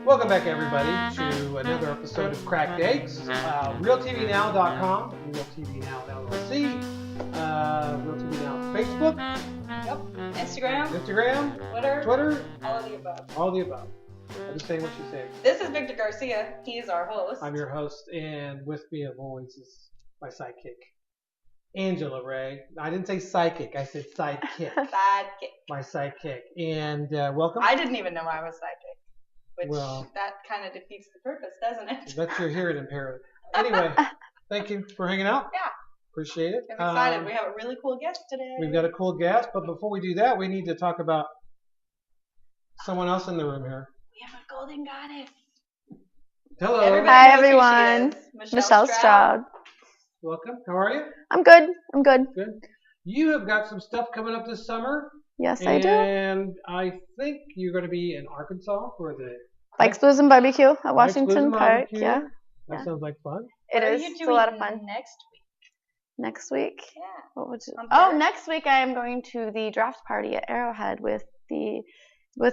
Welcome back, everybody, to another episode of Cracked Eggs. RealTVNow.com, RealTVNow LLC, RealTVNow Facebook. Yep. Instagram, Twitter, all of the above. all the above. I'm just saying what you say. This is Victor Garcia. He is our host. I'm your host, and with me, as always, is my sidekick, Angela Ray. I didn't say psychic, I said sidekick. Sidekick. My sidekick. And welcome. I didn't even know I was psychic, which Well, that kind of defeats the purpose, doesn't it? That's your hearing impairment. Anyway, thank you for hanging out. Yeah. Appreciate it. I'm excited. We have a really cool guest today. We've got a cool guest, but before we do that, we need to talk about someone else in the room here. We have a golden goddess. Hello. Everybody Hi, knows who she everyone. is. Michelle Stroud. Welcome. How are you? I'm good. Good. You have got some stuff coming up this summer. Yes, I do. And I think you're going to be in Arkansas for the Bikes, Blues, and Barbecue at Bikes, Washington Blues, and Park. Barbecue. Yeah. That sounds like fun. It What is. are you It's doing a lot of fun. next week? Next week? Yeah. What would you? On Oh, Thursday. next week I am going to the draft party at Arrowhead with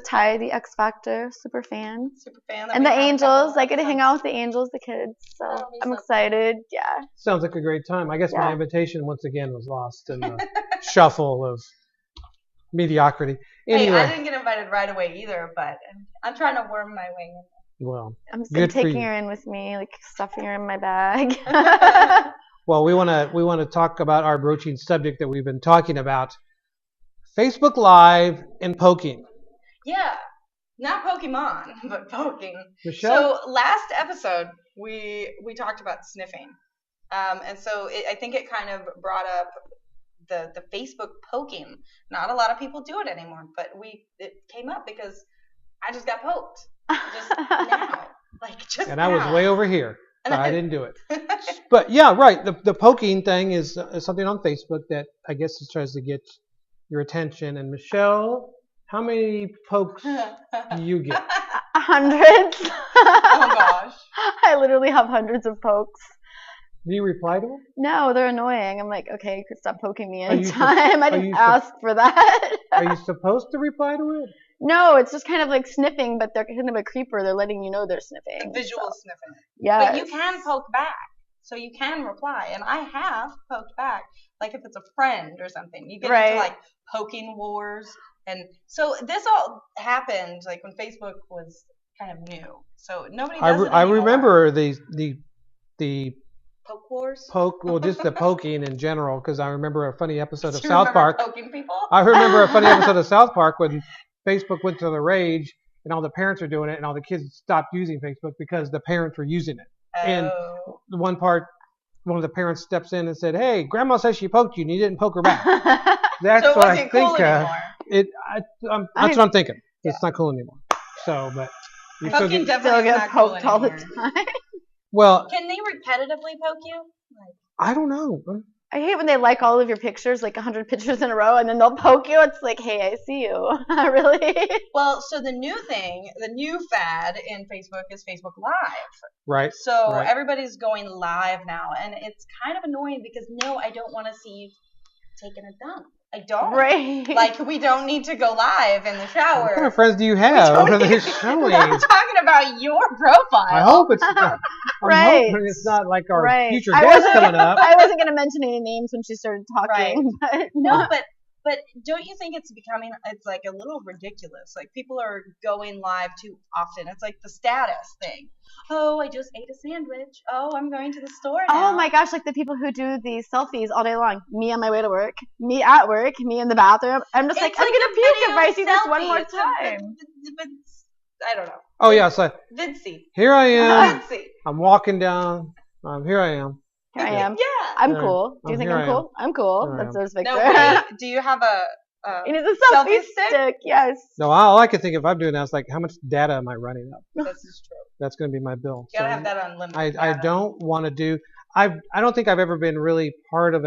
Ty, the X Factor super fan, Super fan. and the Angels. I get to hang out with the Angels, the kids. So That'll be I'm so excited. Yeah. Sounds like a great time. I guess my Yeah. invitation once again was lost in the shuffle of mediocrity. Hey, Anyway, I didn't get invited right away either, but I'm trying to worm my way in. well, I'm just Good for taking you. her in with me, like stuffing her in my bag. well, we want to talk about our broaching subject that we've been talking about: Facebook Live and poking. Yeah, not Pokemon, but poking. Michelle, So last episode we talked about sniffing, and so I think it kind of brought up the Facebook poking. Not a lot of people do it anymore, but it came up because I just got poked just now, and I was way over here, so I And didn't do it. But yeah, right. The poking thing is something on Facebook that I guess it tries to get your attention. And Michelle, how many pokes do you get? Hundreds. Oh gosh. I literally have hundreds of pokes. Do you reply to them? No, they're annoying. I'm like, okay, you could stop poking me Are you anytime. I are didn't you ask for that. Are you supposed to reply to it? No, it's just kind of like sniffing, but they're kind of a creeper. They're letting you know they're sniffing. Visual So, sniffing. yeah. But you can poke back. So you can reply. And I have poked back. Like if it's a friend or something. You get Right. into like poking wars. And so this all happened like when Facebook was kind of new. So nobody does it I anymore. remember the Poke wars? poke, well, just the poking in general, because I remember a funny episode of Do you South remember Park. poking people? I remember a funny episode of South Park when Facebook went to the rage and all the parents were doing it and all the kids stopped using Facebook because the parents were using it. And Oh. the one of the parents steps in and said, "Hey, Grandma says she poked you and you didn't poke her back." That's So it what I wasn't think. cool anymore. That's what I'm thinking. It's not cool anymore. So, but you still Poking get. definitely Still is get not cool poked all the anymore. time. Well, Can they repetitively poke you? Like, I don't know. I hate when they like all of your pictures, like 100 pictures in a row, and then they'll poke you. It's like, hey, I see you. Really? well, so the new fad in Facebook is Facebook Live. Right. So Right. everybody's going live now, and it's kind of annoying because no, I don't want to see you taking a dump. I don't. Right. Like we don't need to go live in the shower. What kind of friends do you have? What are they I'm showing? talking about your profile. I hope it's not. I'm Right. hoping it's not like our Right. future I guest wasn't- coming up. I wasn't going to mention any names when she started talking, but No, but don't you think it's like a little ridiculous? Like people are going live too often. It's like the status thing. Oh, I just ate a sandwich. Oh, I'm going to the store now. oh my gosh, like the people who do these selfies all day long. Me on my way to work, me at work, me in the bathroom. I'm just like, It's I'm like going a to puke if video I see this one selfie. more It's a- time. I don't know. Oh yeah, so Vinci. here I am. Vinci. I'm walking down. Here I am. Here I am. Yeah. I'm Right. cool. Do you think Here I'm I cool? I'm cool. Here I That's am. there's Victor. No, wait. Do you have a It is a selfie Selfie stick? stick. Yes. No, all I can think if I'm doing that is like, how much data am I running up? This is true. That's going to be my bill. You gotta So have that unlimited. I data. don't want to do. I don't think I've ever been really part of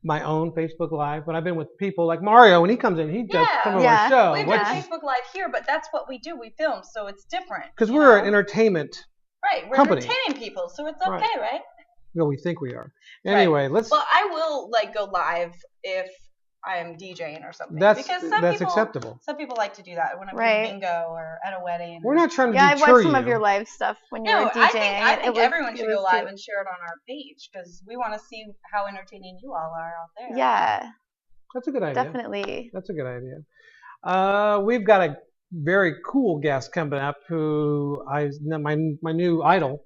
my own Facebook Live, but I've been with people like Mario when he comes in. He does Yeah. some of Yeah. our show. We've Which- got Facebook Live here, but that's what we do. We film, so it's different. Because you we're know? an entertainment. Right. We're company. entertaining people, so it's okay, Right. right? Well, we think we are. Anyway, let's. Well, I will like go live if I'm DJing or something. That's because acceptable. Some people like to do that when I'm Right. doing bingo or at a wedding. We're not trying to Yeah, I've deter watched some you. of your live stuff when you No, were DJing. I think everyone should go live cute. and share it on our page because we want to see how entertaining you all are out there. Yeah, That's a good idea. definitely. That's a good idea. We've got a very cool guest coming up who my new idol,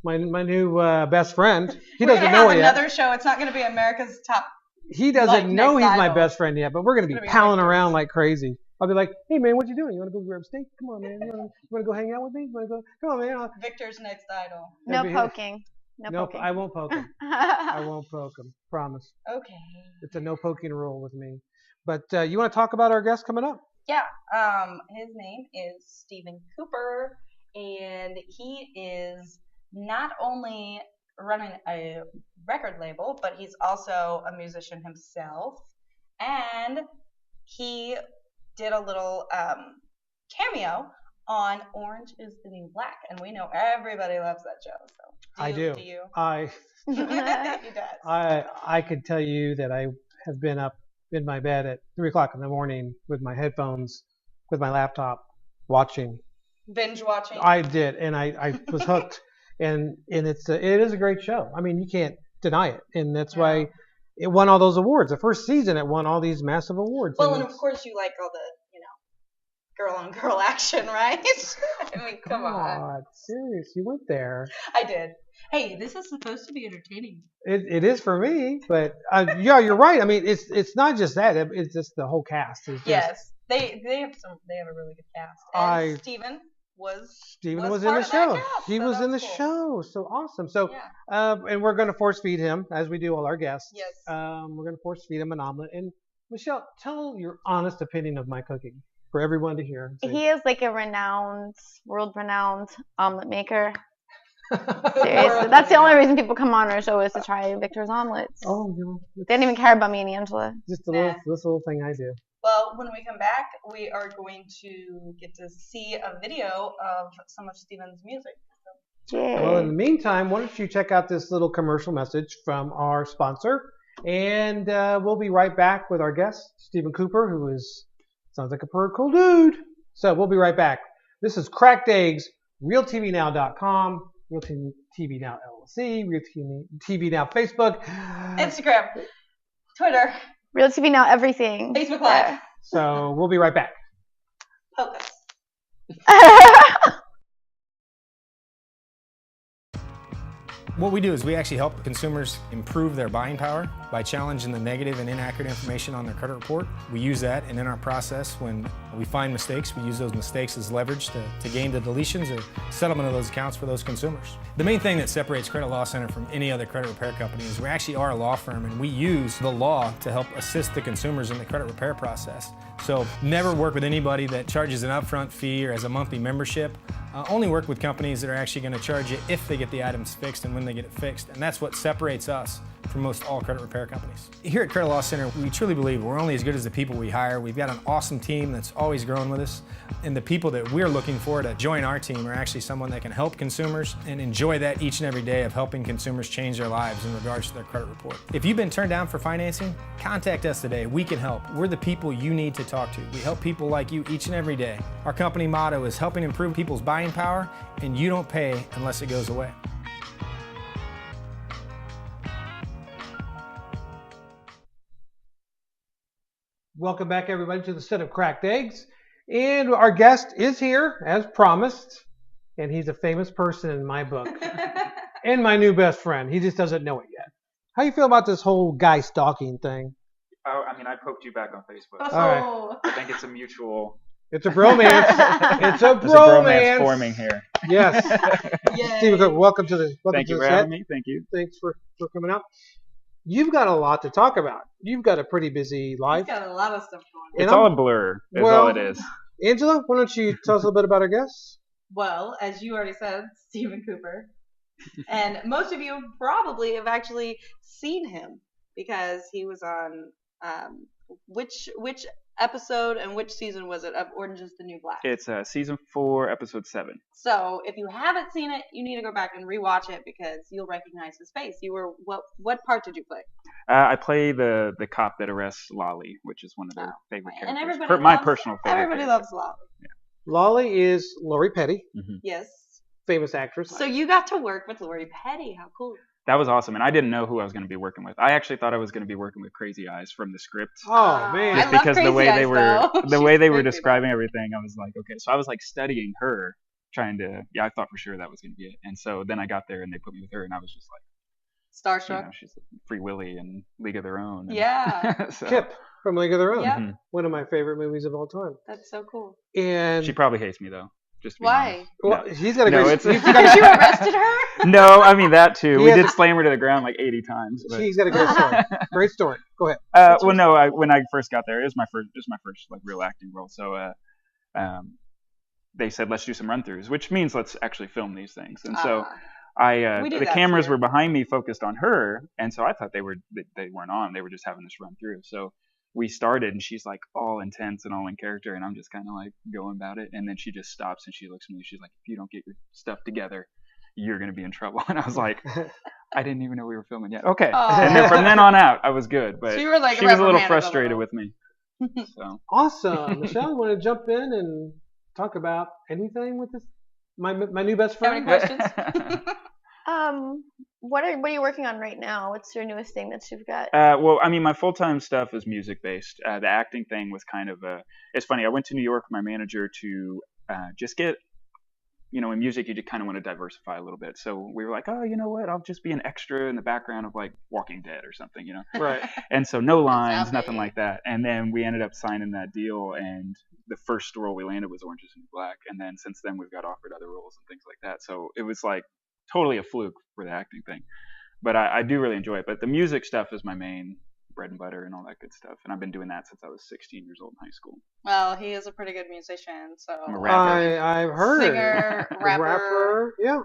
my new best friend. He We're doesn't gonna know have it yet. another show. It's not going to be America's Top. He doesn't like know next he's my idol. best friend yet, but we're gonna be It's gonna be palling Victor's. around like crazy. I'll be like, hey man, what you doing? You wanna go grab steak? Come on man, you wanna go hang out with me? You wanna go? Come on man. Victor's next idol. No Every- poking. No Nope, poking. I won't poke him. I won't poke him. Promise. Okay. It's a no poking rule with me. But you want to talk about our guest coming up? Yeah. His name is Stephen Cooper, and he is not only running a record label, but he's also a musician himself. And he did a little cameo on Orange is the New Black, and we know everybody loves that show. So I do. Do you? He does. I could tell you that I have been up in my bed at 3 o'clock in the morning with my headphones, with my laptop, watching. Binge watching. I did, and I was hooked. And it is a great show. I mean, you can't deny it, and that's why it won all those awards. The first season, it won all these massive awards. Well, and of course you like all the, girl on girl action, right? I mean, come on. God, serious, you went there. I did. Hey, this is supposed to be entertaining. It is for me, but yeah, you're right. I mean, it's not just that. It's just the whole cast. It's just, Yes, they have a really good cast. And Stephen was in part the of that show. cast, He so was in the that's cool. show. So awesome. So, Yeah. and we're going to force feed him as we do all our guests. Yes. We're going to force feed him an omelet. And Michelle, tell your honest opinion of my cooking for everyone to hear. He is like a world-renowned omelet maker. Seriously, that's the only reason people come on our show is to try Victor's omelets. Oh, no. They don't even care about me and Angela. Just this little thing I do. Well, when we come back, we are going to get to see a video of some of Stephen's music. Yeah. Well, in the meantime, why don't you check out this little commercial message from our sponsor, and we'll be right back with our guest, Stephen Cooper, who sounds like a pretty cool dude. So we'll be right back. This is Cracked Eggs, RealTVNow.com, Real TV Now LLC, Real TV Now Facebook, Instagram, Twitter, Real TV Now, everything. Facebook Live. So we'll be right back. Poke us. What we do is we actually help consumers improve their buying power by challenging the negative and inaccurate information on their credit report. We use that, and in our process, when we find mistakes, we use those mistakes as leverage to gain the deletions or settlement of those accounts for those consumers. The main thing that separates Credit Law Center from any other credit repair company is we actually are a law firm, and we use the law to help assist the consumers in the credit repair process. So never work with anybody that charges an upfront fee or has a monthly membership. Only work with companies that are actually going to charge you if they get the items fixed and when they get it fixed. And that's what separates us from most all credit repair companies. Here at Credit Law Center, we truly believe we're only as good as the people we hire. We've got an awesome team that's always growing with us. And the people that we're looking for to join our team are actually someone that can help consumers and enjoy that each and every day of helping consumers change their lives in regards to their credit report. If you've been turned down for financing, contact us today. We can help. We're the people you need to talk to. We help people like you each and every day. Our company motto is helping improve people's buying power, and you don't pay unless it goes away. Welcome back, everybody, to the set of Cracked Eggs. And our guest is here, as promised, and he's a famous person in my book. And my new best friend. He just doesn't know it yet. How you feel about this whole guy stalking thing? Oh, I mean, I poked you back on Facebook. All right. I think it's a mutual. It's a bromance. It's a There's a bromance bromance forming here. Yes. Yay. Stephen Cook, welcome to the Thank you for set. having me. Thank you. Thanks for coming out. You've got a lot to talk about. You've got a pretty busy He's life. got a lot of stuff going on. And It's all a blur. Is all it is. Angela, why don't you tell us a little bit about our guests? Well, as you already said, Stephen Cooper. And most of you probably have actually seen him because he was on which episode and which season was it of Orange is the New Black? It's season 4, episode 7. So if you haven't seen it, you need to go back and rewatch it because you'll recognize his face. You were what part did you play? I play the cop that arrests Lolly, which is one of their favorite characters. And everybody my loves, personal favorite. Everybody character. loves Lolly. Lolly is Lori Petty, Yes. famous actress. So you got to work with Lori Petty. How cool. That was awesome, and I didn't know who I was going to be working with. I actually thought I was going to be working with Crazy Eyes from the script. Oh man, I Just love because the Crazy way they Eyes, were though. the way they were She's describing everything, I was like, okay. So I was like studying her, trying to I thought for sure that was going to be it. And so then I got there and they put me with her, and I was just like, Starstruck. she's Free Willy and League of Their Own. And Yeah. so, Kip from League of Their Own, Yeah. one of my favorite movies of all time. That's so cool. And She probably hates me though. Just to be Why? honest. well, No. he's got a No, great. it's- he's got Because you a, arrested her? No, I mean that too. He We has did a- slam her to the ground like 80 times. But, he's got a great story. Great story. Go ahead. well, no, when I first got there, it was my first like real acting role. So they said let's do some run-throughs, which means let's actually film these things. And so We do the that cameras here. were behind me, focused on her, and so I thought they weren't on. They were just having this run through. So we started, and she's like all intense and all in character, and I'm just kind of like going about it. And then she just stops and she looks at me. She's like, "If you don't get your stuff together, you're gonna be in trouble." And I was like, "I didn't even know we were filming yet." Okay. Aw. And then from then on out, I was good. But So you were like she was a little reprimanded frustrated little. with me. So Awesome, Michelle. You want to jump in and talk about anything with this? My new best Have any friend. questions? What are you working on right now? What's your newest thing that you've got? well, I mean, my full-time stuff is music-based. The acting thing was kind of it's funny. I went to New York with my manager to just get, in music, you just kind of want to diversify a little bit. So we were like, oh, you know what? I'll just be an extra in the background of like Walking Dead or something, Right. And so no lines, Zombie. nothing like that. And then we ended up signing that deal, and the first role we landed was Orange is the New Black. And then since then we've got offered other roles and things like that. So it was like totally a fluke for the acting thing. But I do really enjoy it. But the music stuff is my main bread and butter and all that good stuff. And I've been doing that since I was 16 years old in high school. Well, he is a pretty good musician, so I'm a rapper. I've heard. Singer, rapper. Yeah.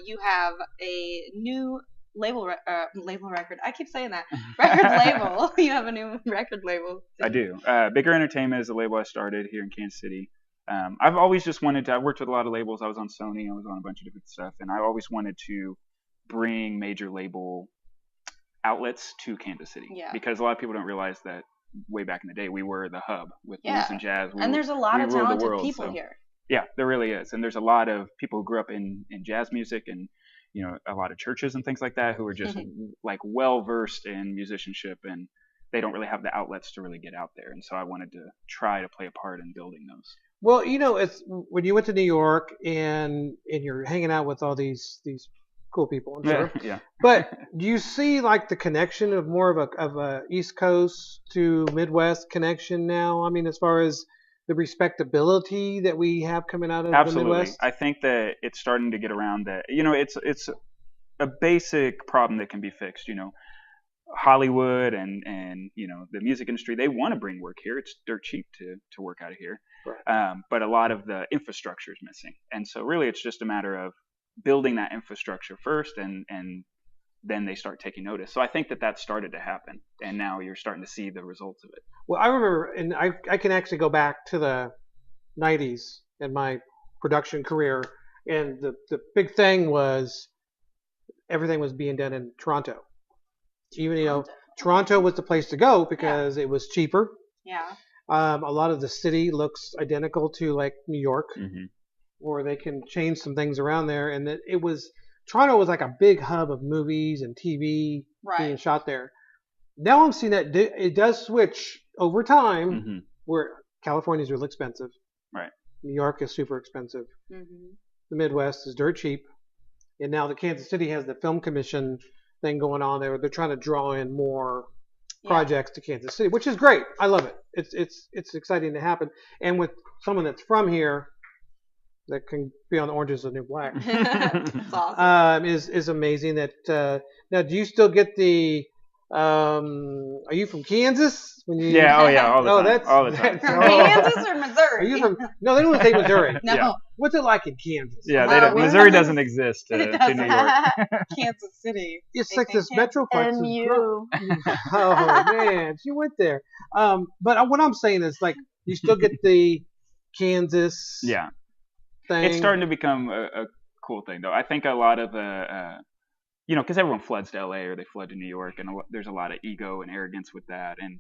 you have a new label record. I keep saying that. Record label. You have a new record label. I do. Bigger Entertainment is the label I started here in Kansas City. I've always just wanted to. I worked with a lot of labels. I was on Sony. I was on a bunch of different stuff, and I always wanted to bring major label outlets to Kansas City. Yeah. Because a lot of people don't realize that way back in the day we were the hub with Yeah. blues and jazz. And there's a lot we of ruled the talented world, people so- here. Yeah, there really is, and there's a lot of people who grew up in jazz music and a lot of churches and things like that who are just like well versed in musicianship, and they don't really have the outlets to really get out there. And so I wanted to try to play a part in building those. Well, it's when you went to New York and you're hanging out with all these cool people, I'm sure. Yeah. But do you see like the connection of more of a East Coast to Midwest connection now? I mean, as far as the respectability that we have coming out of the Absolutely. Midwest. I think that it's starting to get around that. It's a basic problem that can be fixed. Hollywood and the music industry, they want to bring work here. It's dirt cheap to work out of here. Right. But a lot of the infrastructure is missing. And so really it's just a matter of building that infrastructure first, and then they start taking notice. So I think that started to happen, and now you're starting to see the results of it. Well, I remember, and I can actually go back to the 90s in my production career, and the big thing was everything was being done in Toronto. Even, Toronto was the place to go because it was cheaper. Yeah. A lot of the city looks identical to like New York, Mm-hmm. or they can change some things around there. And Toronto was like a big hub of movies and TV being Right. shot there. Now I'm seeing that it does switch over time, Mm-hmm. where California is really expensive. Right. New York is super expensive. Mm-hmm. The Midwest is dirt cheap. And now the Kansas City has the Film Commission thing going on there. They're trying to draw in more projects to Kansas City, which is great. I love it. It's exciting to happen. And with someone that's from here that can be on Orange is the New Black, It's awesome. is amazing. That now, do you still get the Are you from Kansas? When you, Yeah. Oh yeah. All the time. that's all the time. that's- From oh. Kansas or Missouri? Are you from? No, they don't say Missouri. No, Yeah. What's it like in Kansas? Yeah. We Missouri have- doesn't exist it to doesn't. New York. Kansas City. It's They like think this Kansas. metroplex. is MU. Oh man, she went there. But what I'm saying is like you still get the Kansas Yeah. thing. It's starting to become a cool thing, though. I think a lot of because everyone floods to LA or they flood to New York, and there's a lot of ego and arrogance with that, and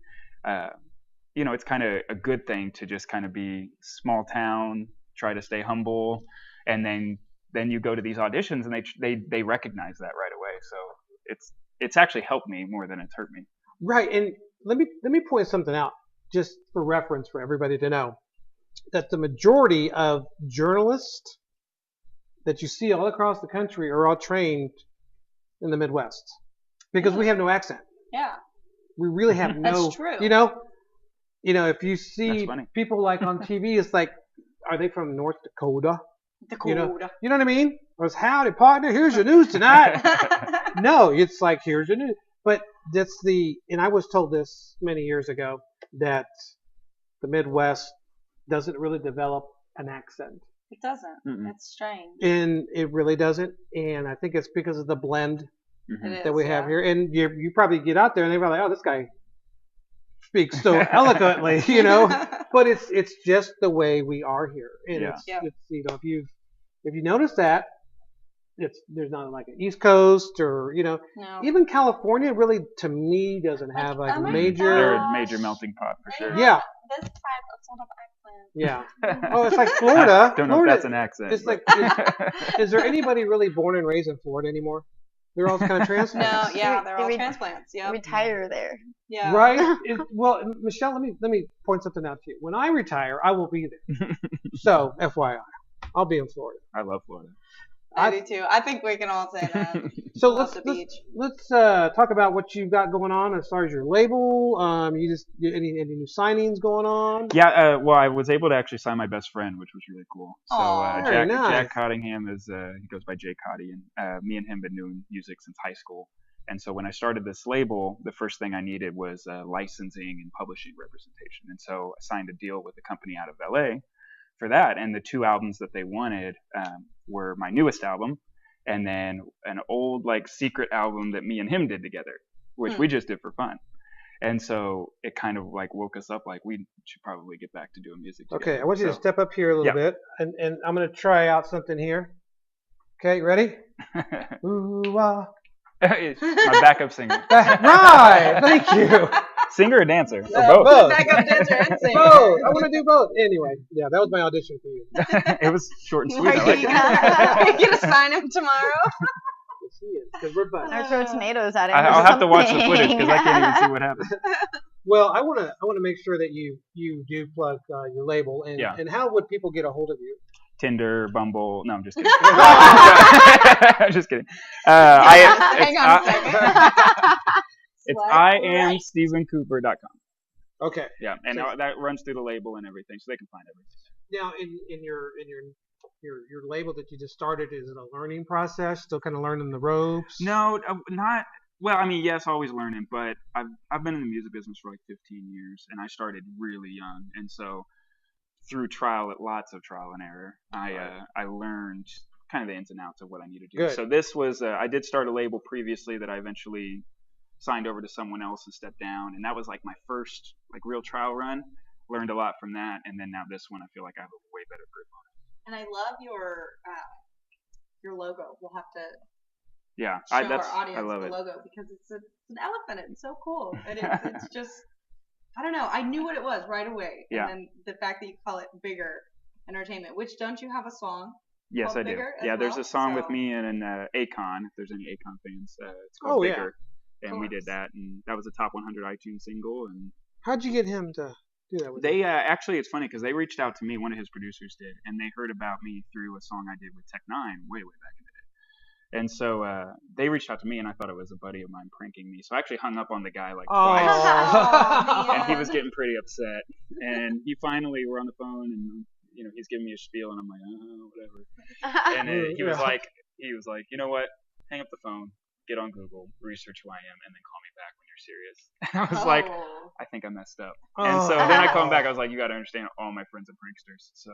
it's kind of a good thing to just kind of be small town, try to stay humble, and then you go to these auditions and they recognize that right away. So it's actually helped me more than it's hurt me. Right, and let me point something out just for reference for everybody to know that the majority of journalists that you see all across the country are all trained in the Midwest because we have no accent. Yeah. We really have no. That's true. You know, if you That's see funny. people like on TV, it's like, are they from North Dakota? Dakota. You know what I mean? Or it's howdy partner, here's your news tonight. No, it's like here's your news. But and I was told this many years ago that the Midwest doesn't really develop an accent. It doesn't. Mm-mm. It's strange. And it really doesn't. And I think it's because of the blend Mhm. It that we is, have yeah. here. And you probably get out there and they're like, oh, this guy speaks so eloquently, you know. But it's just the way we are here. And Yeah. Yeah. it's if you notice that, there's not like an East Coast or No. even California really to me doesn't have like oh my major. They're gosh. a major melting pot for sure. Yeah, This type of sort of accent. yeah. Oh, it's like Florida. Don't know Florida, if that's an accent. it's but- like is there anybody really born and raised in Florida anymore? They're all kind of No, transplants. yeah, they're all They transplants. Yep. Retire there. Yeah. Right? Well, Michelle, let me point something out to you. When I retire, I will be there. So, FYI, I'll be in Florida. I love Florida. I do too. I think we can all say that. So Love let's the beach. talk about what you've got going on as far as your label. Any new signings going on? Yeah, well, I was able to actually sign my best friend, which was really cool. So Aw. Very nice. Jack Cottingham he goes by Jay Cotty, and me and him been doing music since high school. And so when I started this label, the first thing I needed was licensing and publishing representation. And so I signed a deal with a company out of LA for that. And the two albums that they wanted were my newest album, and then an old like secret album that me and him did together, which we just did for fun. And so it kind of like woke us up like we should probably get back to doing music together. Okay, I want you to So- step up here a little bit, and I'm going to try out something here. Okay, ready? Ooh, ah. It's my backup singer. Right, thank you. Singer or dancer? Or both. both. Backup dancer and singer. Both. I want to do both. Anyway, yeah, that was my audition for you. It was short and sweet. Where I like you it. at? Are you gonna sign him tomorrow? Yes, he is, because we're buddies. Or throw tomatoes at him. I'll or have to watch the footage something. because I can't even see what happens. Well, I want to make sure that you do plug your label, and Yeah. and how would people get a hold of you? Tinder, Bumble. No, I'm just kidding. I'm just kidding. Hang on a second. It's Swipe IamStephenCooper.com. Okay. Yeah, and So- that runs through the label and everything, so they can find everything. Now, in your label that you just started, is it a learning process? Still kind of learning the ropes? No, not. Well, I mean, yes, always learning, but I've been in the music business for like 15 years, and I started really young, and so through lots of trial and error, I learned kind of the ins and outs of what I need to do. Good. So this was I did start a label previously that I eventually signed over to someone else and stepped down, and that was like my first like real trial run. Learned a lot from that, and then now this one I feel like I have a way better grip on it. And I love your logo. We'll have to Yeah, show our I audience love the it. logo because it's an elephant. It's so cool. It's just I don't know. I knew what it was right away. Yeah. And then the fact that you call it Bigger Entertainment, which don't you have a song? Yes, called I do. Bigger as Yeah, there's well? a song with So- me and Akon. If there's any Akon fans, it's called Oh, yeah. Bigger, and we did course. that, and that was a top 100 iTunes single. And How'd you get him to do that with you? they actually, it's funny because they reached out to me. One of his producers did, and they heard about me through a song I did with Tech Nine way back in the day. And so they reached out to me, and I thought it was a buddy of mine pranking me. So I actually hung up on the guy like twice. Oh. And he was getting pretty upset. And he finally, we're on the phone, and he's giving me a spiel, and I'm like, oh, whatever. And he was like, you know what? Hang up the phone, get on Google, research who I am, and then call me back when you're serious. And I was like, Oh. I think I messed up. And so then I called him back. I was like, you got to understand, all my friends are pranksters. So,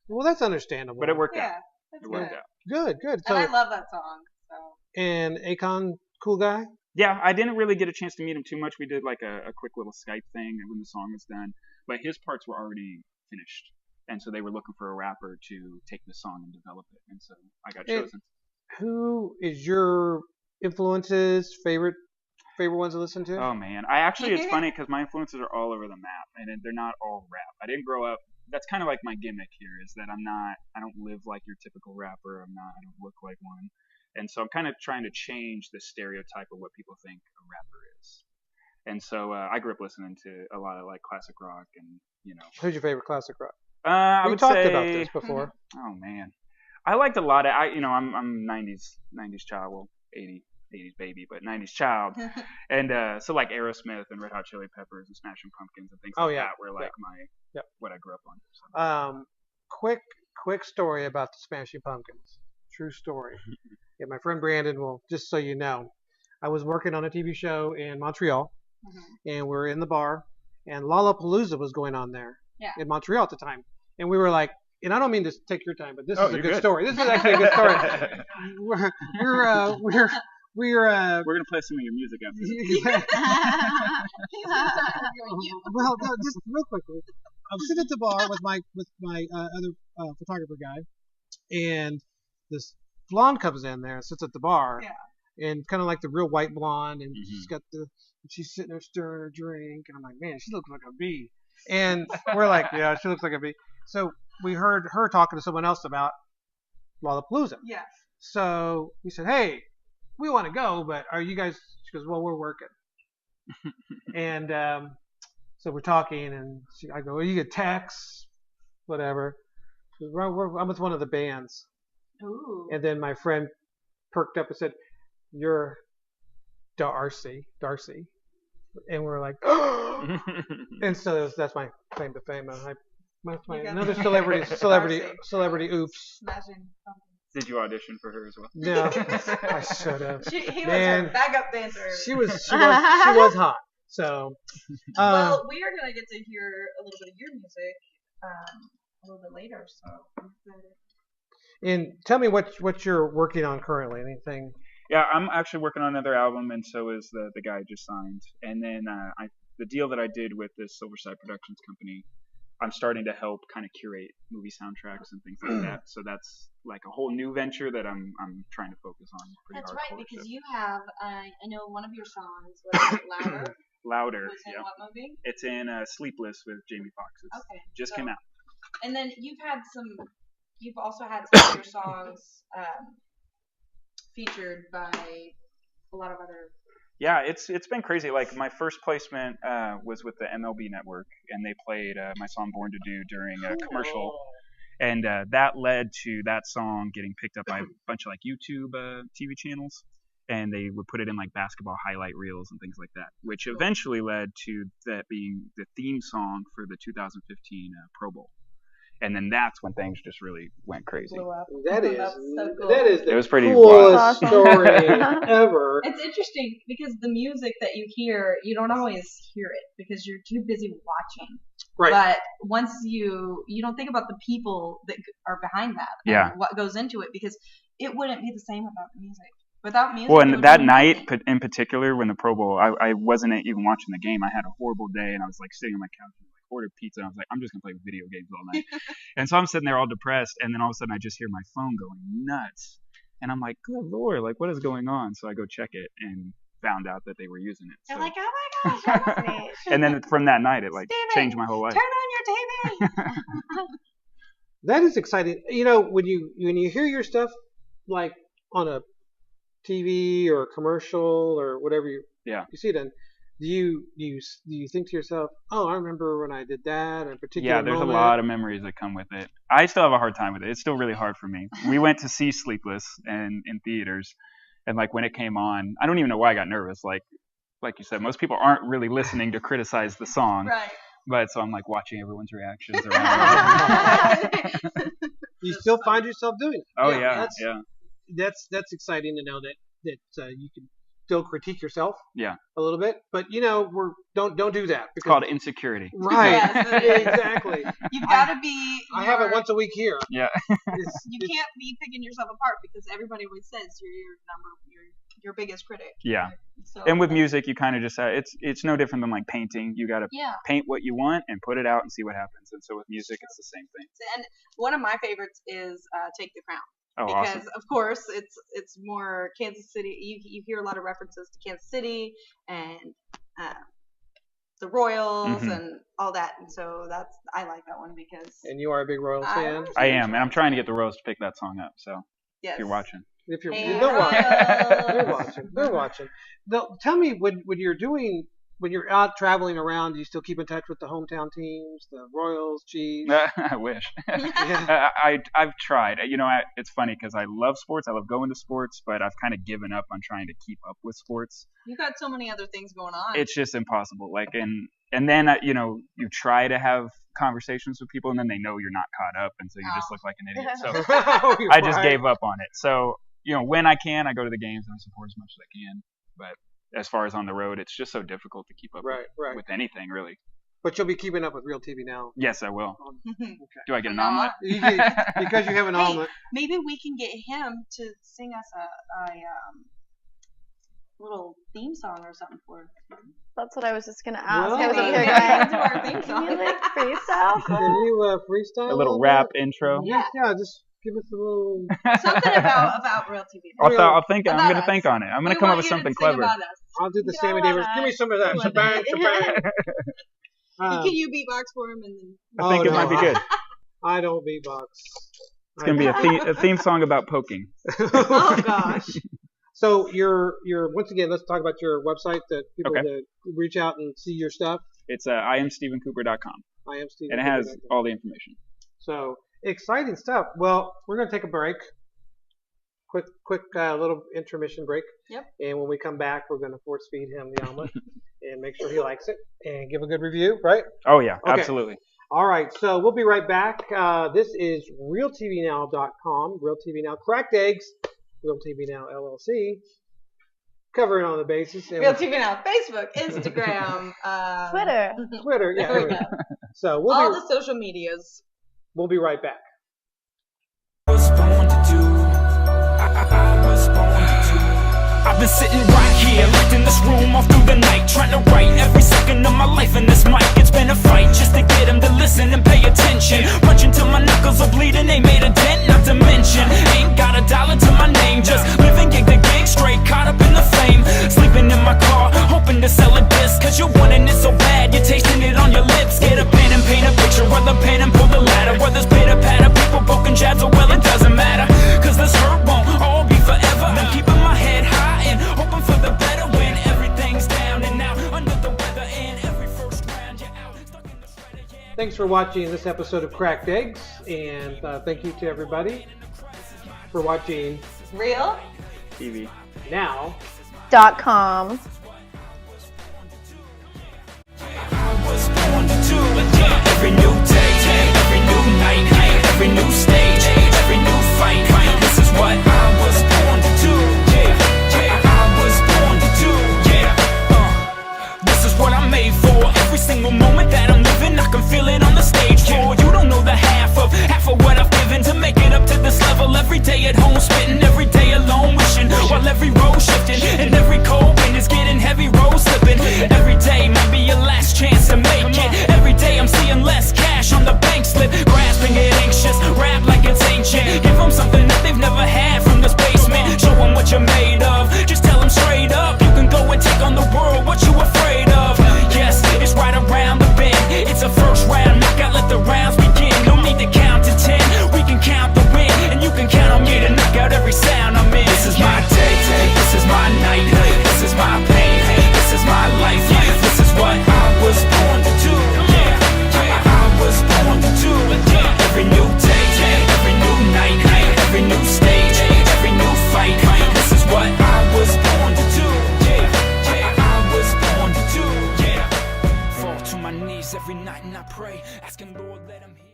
Well, that's understandable. but it worked Yeah, out. that's It good. worked out. Good. And I So, love that song. So. and Akon, cool guy. Yeah, I didn't really get a chance to meet him too much. We did like a quick little Skype thing when the song was done, but his parts were already finished, and so they were looking for a rapper to take the song and develop it, and so I got And- chosen. Who is your influences? Favorite ones to listen to? Oh man, it's funny because my influences are all over the map, and they're not all rap. I didn't grow up. That's kind of like my gimmick here is that I don't live like your typical rapper. I don't look like one. And so I'm kind of trying to change the stereotype of what people think a rapper is. And so I grew up listening to a lot of like classic rock and, Who's your favorite classic rock? I We would talked say, about this before. Oh man, I liked a lot of, I'm 90s child, well 80s baby, but 90s child. And so like Aerosmith and Red Hot Chili Peppers and Smashing Pumpkins and things like that were like what I grew up on. So. Quick story about the Smashing Pumpkins. True story. Yeah, my friend Brandon will, just so you know, I was working on a TV show in Montreal, and we're in the bar, and Lollapalooza was going on there in Montreal at the time. And we were like, and I don't mean to take your time, but this is a good story. This is actually a good story. We're gonna play some of your music after this. Well, no, just real quickly. I'm sitting at the bar with my other photographer guy, and this blonde comes in there and sits at the bar, and kind of like the real white blonde, and she's sitting there stirring her drink, and I'm like, man, she looks like a bee, and we're like, yeah, she looks like a bee. So we heard her talking to someone else about Lollapalooza. Yeah. So we said, hey, we want to go, but are you guys? She goes, well, we're working. And so we're talking, and I go, well, you get texts, whatever. She goes, I'm with one of the bands. Ooh. And then my friend perked up and said, you're Darcy. And we're like, and so that's my claim to fame. Another celebrity oops. Smashing Pumpkins. Did you audition for her as well? No, I should have. He was Man, her backup dancer. She was hot. So, well, we are gonna get to hear a little bit of your music a little bit later. So I'm excited. And tell me what you're working on currently. Anything? Yeah, I'm actually working on another album, and so is the guy I just signed. And then the deal that I did with this Silverside Productions company, I'm starting to help kind of curate movie soundtracks and things like that. So that's like a whole new venture that I'm trying to focus on. That's right, because you have I know one of your songs was Louder. Louder. Was in what movie? It's in Sleepless with Jamie Foxx. Okay. Just came out. And then you've also had some of your songs featured by a lot of other. Yeah, it's been crazy. Like my first placement was with the MLB Network, and they played my song "Born to Do" during a commercial, and that led to that song getting picked up by a bunch of like YouTube TV channels, and they would put it in like basketball highlight reels and things like that, which eventually led to that being the theme song for the 2015 Pro Bowl. And then that's when things just really went crazy. Blew up. That is so cool. the It was pretty coolest wild. story ever. It's interesting because the music that you hear, you don't always hear it because you're too busy watching. Right. But once you don't think about the people that are behind that, and what goes into it, because it wouldn't be the same without the music. Without music. Well, and that night in particular, when the Pro Bowl, I wasn't even watching the game. I had a horrible day, and I was like sitting on my couch and ordered pizza. And I was like, I'm just gonna play video games all night. And so I'm sitting there all depressed, and then all of a sudden I just hear my phone going nuts, and I'm like, good lord, like what is going on? So I go check it and found out that they were using it. You're So. like, oh my gosh, that was me. And then from that night, it like Steven, changed my whole life. Turn on your TV. That is exciting. You know, when you hear your stuff like on a TV or a commercial or whatever you see it in, do you think to yourself, oh, I remember when I did that in a particular Yeah, there's moment? a lot of memories that come with it. I still have a hard time with it. It's still really hard for me. We went to see Sleepless in theaters, and like when it came on, I don't even know why I got nervous. Like you said, most people aren't really listening to criticize the song. Right. But so I'm like watching everyone's reactions around. You still find yourself doing it. Oh yeah. That's exciting to know that you can still critique yourself. Yeah. A little bit, but don't do that. It's called insecurity. Right. Yes, it is. Exactly. You've got to be. I have it once a week here. Yeah. You can't be picking yourself apart because everybody always says you're your biggest critic. Yeah. So, And with music, you kind of just it's no different than like painting. You got to yeah. paint what you want and put it out and see what happens. And so with music, it's the same thing. And one of my favorites is Take the Crown. Oh, Because awesome. of course it's more Kansas City. You hear a lot of references to Kansas City and the Royals Mhm. and all that, and so I like that one because And you are a big Royals fan. I am, and I'm trying to get the Rose to pick that song up. So yes. if you're watching. If you're, Hey, they're watching. Royals. They're watching. They're watching. Now, tell me when you're out traveling around, do you still keep in touch with the hometown teams, the Royals, Chiefs? I wish. Yeah. I've tried. It's funny because I love sports. I love going to sports, but I've kind of given up on trying to keep up with sports. You got so many other things going on. It's just impossible. Like, and then you try to have conversations with people, and then they know you're not caught up, and so you just look like an idiot. So I just gave up on it. So when I can, I go to the games and I support as much as I can. But as far as on the road, it's just so difficult to keep up Right. with anything, really. But you'll be keeping up with Real TV now. Yes, I will. Okay. Do I get an No, omelet? Because you have an Hey, omelet. Maybe we can get him to sing us a little theme song or something for us. That's what I was just gonna ask. Well, I was over yeah. here Yeah, do going, our theme can song. you like freestyle? Can you freestyle? A little rap intro. Yeah, just give us a little. Something about Real TV. I'll think. I'm About gonna us. think on it. I'm gonna We come up want with you to something sing clever. about us. I'll do the You Sammy know Davis. what? Give me some of that. You Shabang, shabang. Can you beatbox for him and then? I think it no, might be good. I don't beatbox. It's gonna be a theme song about poking. Oh gosh. So you're once again. Let's talk about your website that people Okay. to reach out and see your stuff. It's IamStephenCooper.com, I am Steve. and it has all the information. So exciting stuff. Well, we're gonna take a break. Quick little intermission break. Yep. And when we come back, we're gonna force feed him the omelet and make sure he likes it and give a good review. Right? Oh yeah, Okay. absolutely. All right. So we'll be right back. This is RealTVNow.com. Real TV Now cracked eggs. Real TV Now LLC. Covering on the basis. And Real TV Now, Facebook, Instagram, Twitter. Twitter. Yeah. There we go. So All the social medias. we'll be right back. I've been sitting right here, locked in this room all through the night, trying to write every second of my life in this mic. It's been a fight just to get them to listen and pay attention. Punching till my knuckles are bleeding, ain't made a dent, not to mention ain't got a dollar to my name. Just living gig to gig, straight caught up in the fame. Sleeping in my car, hoping to sell a disc, cause you're wanting it so bad, you're tasting it on your lips. Get a pen and paint a picture, or the pen and pull the ladder, whether it's pitter patter, people broken jabs, or well it doesn't matter, cause this hurt won't all be forever. I'm keeping my head high and hoping for the better when everything's down and out under the weather, and every first round you're out stuck in the shredder, yeah. Thanks for watching this episode of Cracked Eggs, and thank you to everybody for watching Real? TV. now. .com. Every new day, every new night, every new stage, every new fight. This is what I was born to do. I was born to do. This is what I'm made for. Every single moment that I'm living, I can feel it on the stage floor. You don't know the half of what I've given to make it up to this level. Every day at home, spitting, every day alone, wishing, while every road shifting, and every cold wind is getting heavy, road slipping. Every day might be your last chance to make it. Every day I'm seeing less cash on the bank slip, grasping it anxious, rap like it's ancient. Give them something that they've never had from this basement. Show them what you're made of, just tell them straight up. You can go and take on the world, what you afraid of? Yes, it's right around the bend. It's a first round knockout, let the rounds begin. No need to count to 10, we can count the win, and you can count on me to knock out every sound I'm in. This is my day, this is my night, this is my pain, this is my life, this is what I was born to do. I was born to do. Every new day, every new night, every new stage, every new fight. This is what I was born to do. I was born to do. Fall to my knees every night and I pray, asking Lord, let him hear.